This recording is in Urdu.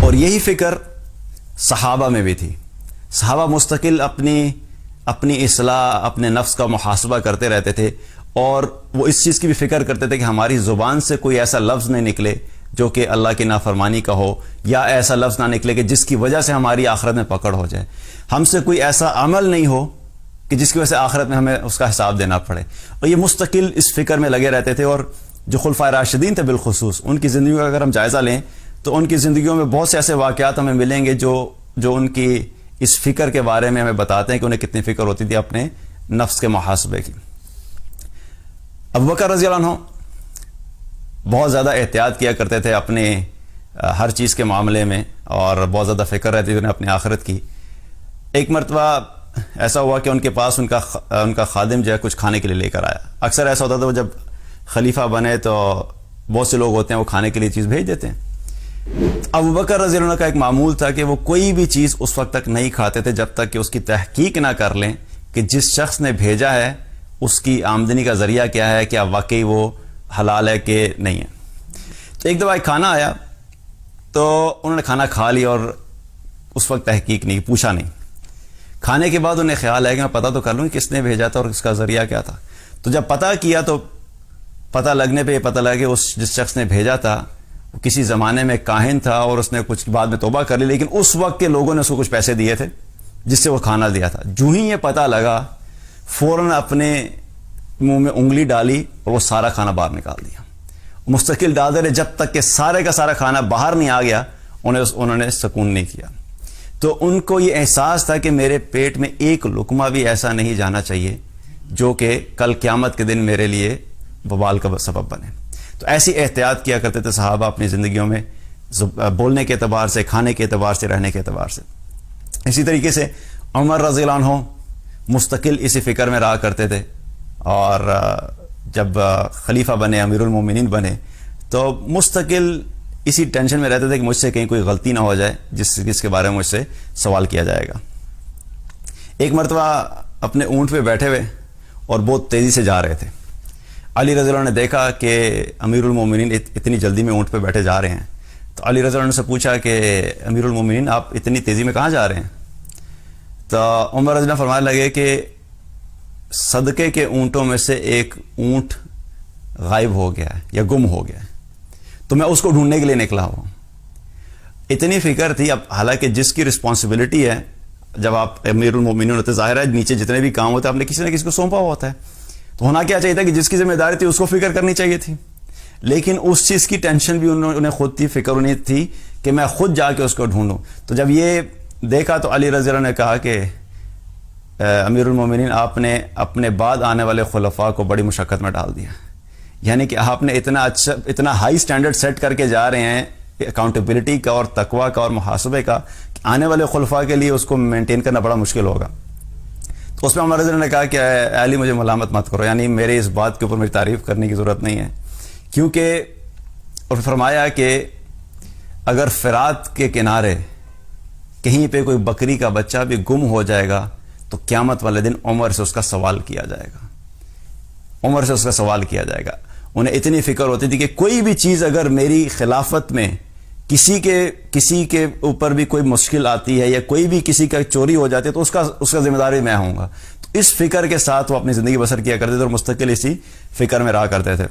اور یہی فکر صحابہ میں بھی تھی. صحابہ مستقل اپنی اصلاح، اپنے نفس کا محاسبہ کرتے رہتے تھے، اور وہ اس چیز کی بھی فکر کرتے تھے کہ ہماری زبان سے کوئی ایسا لفظ نہیں نکلے جو کہ اللہ کی نافرمانی کا ہو، یا ایسا لفظ نہ نکلے کہ جس کی وجہ سے ہماری آخرت میں پکڑ ہو جائے. ہم سے کوئی ایسا عمل نہیں ہو کہ جس کی وجہ سے آخرت میں ہمیں اس کا حساب دینا پڑے. اور یہ مستقل اس فکر میں لگے رہتے تھے. اور جو خلفائے راشدین تھے بالخصوص، ان کی زندگیوں کا اگر ہم جائزہ لیں تو ان کی زندگیوں میں بہت سے ایسے واقعات ہمیں ملیں گے جو ان کی اس فکر کے بارے میں ہمیں بتاتے ہیں کہ انہیں کتنی فکر ہوتی تھی اپنے نفس کے محاسبے کی. ابوبکر رضی اللہ عنہ بہت زیادہ احتیاط کیا کرتے تھے اپنے ہر چیز کے معاملے میں، اور بہت زیادہ فکر رہتی تھی انہیں اپنی آخرت کی. ایک مرتبہ ایسا ہوا کہ ان کے پاس ان کا خادم جو ہے کچھ کھانے کے لیے لے کر آیا. اکثر ایسا ہوتا تھا وہ جب خلیفہ بنے تو بہت سے لوگ ہوتے ہیں وہ کھانے کے لیے چیز بھیج دیتے ہیں. ابوبکر رضی اللہ عنہ کا ایک معمول تھا کہ وہ کوئی بھی چیز اس وقت تک نہیں کھاتے تھے جب تک کہ اس کی تحقیق نہ کر لیں کہ جس شخص نے بھیجا ہے اس کی آمدنی کا ذریعہ کیا ہے، کیا واقعی وہ حلال ہے کہ نہیں ہے. تو ایک دفعہ کھانا آیا تو انہوں نے کھانا کھا لیا اور اس وقت تحقیق نہیں، پوچھا نہیں. کھانے کے بعد انہیں خیال ہے کہ میں پتہ تو کر لوں کہ کس نے بھیجا تھا اور اس کا ذریعہ کیا تھا. تو جب پتہ کیا تو پتہ لگنے پہ یہ پتہ لگا کہ جس شخص نے بھیجا تھا وہ کسی زمانے میں کاہن تھا، اور اس نے کچھ بعد میں توبہ کر لی، لیکن اس وقت کے لوگوں نے اس کو کچھ پیسے دیے تھے جس سے وہ کھانا دیا تھا. جو ہی یہ پتہ لگا فوراً اپنے منہ میں انگلی ڈالی اور وہ سارا کھانا باہر نکال دیا. مستقل ڈالتے رہے جب تک کہ سارے کا سارا کھانا باہر نہیں آ گیا. انہوں نے سکون نہیں کیا. تو ان کو یہ احساس تھا کہ میرے پیٹ میں ایک لقمہ بھی ایسا نہیں جانا چاہیے جو کہ کل قیامت کے دن میرے لیے وبال کا سبب بنے. تو ایسی احتیاط کیا کرتے تھے صحابہ اپنی زندگیوں میں، بولنے کے اعتبار سے، کھانے کے اعتبار سے، رہنے کے اعتبار سے. اسی طریقے سے عمر رضی اللہ عنہ مستقل اسی فکر میں رہا کرتے تھے، اور جب خلیفہ بنے، امیر المومنین بنے، تو مستقل اسی ٹینشن میں رہتے تھے کہ مجھ سے کہیں کوئی غلطی نہ ہو جائے جس کے بارے میں مجھ سے سوال کیا جائے گا. ایک مرتبہ اپنے اونٹ پہ بیٹھے ہوئے اور بہت تیزی سے جا رہے تھے. علی رضی اللہ عنہ نے دیکھا کہ امیر المومنین اتنی جلدی میں اونٹ پہ بیٹھے جا رہے ہیں. تو علی رضی اللہ عنہ سے پوچھا کہ امیر المومنین آپ اتنی تیزی میں کہاں جا رہے ہیں؟ تو عمر رضی اللہ عنہ فرمانے لگے کہ صدقے کے اونٹوں میں سے ایک اونٹ غائب ہو گیا ہے یا گم ہو گیا ہے، تو میں اس کو ڈھونڈنے کے لیے نکلا ہوں. اتنی فکر تھی. اب حالانکہ جس کی رسپانسبلٹی ہے، جب آپ امیر المومنین ہوتے، ظاہر ہے نیچے جتنے بھی کام ہوتے ہیں آپ نے کسی نہ کسی کو سونپا ہوا ہوتا ہے، تو ہونا کیا چاہیے تھا کہ جس کی ذمہ داری تھی اس کو فکر کرنی چاہیے تھی. لیکن اس چیز کی ٹینشن بھی انہیں خود تھی، فکر انہیں تھی کہ میں خود جا کے اس کو ڈھونڈوں. تو جب یہ دیکھا تو علی رضی اللہ نے کہا کہ امیر المومنین آپ نے اپنے بعد آنے والے خلفاء کو بڑی مشقت میں ڈال دیا. یعنی کہ آپ نے اتنا ہائی سٹینڈرڈ سیٹ کر کے جا رہے ہیں اکاؤنٹیبلٹی کا اور تقوی کا اور محاسبے کا، کہ آنے والے خلفاء کے لیے اس کو مینٹین کرنا بڑا مشکل ہوگا. تو اس میں عمر رضی اللہ نے کہا کہ اے علی مجھے ملامت مت کرو، یعنی میرے اس بات کے اوپر میری تعریف کرنے کی ضرورت نہیں ہے، کیونکہ اور فرمایا کہ اگر فرات کے کنارے کہیں پہ کوئی بکری کا بچہ بھی گم ہو جائے گا تو قیامت والے دن عمر سے اس کا سوال کیا جائے گا. عمر سے اس کا سوال کیا جائے گا. انہیں اتنی فکر ہوتی تھی کہ کوئی بھی چیز اگر میری خلافت میں کسی کے اوپر بھی کوئی مشکل آتی ہے یا کوئی بھی کسی کا چوری ہو جاتی ہے تو اس کا ذمہ داری میں ہوں گا. تو اس فکر کے ساتھ وہ اپنی زندگی بسر کیا کرتے تھے اور مستقل اسی فکر میں رہا کرتے تھے.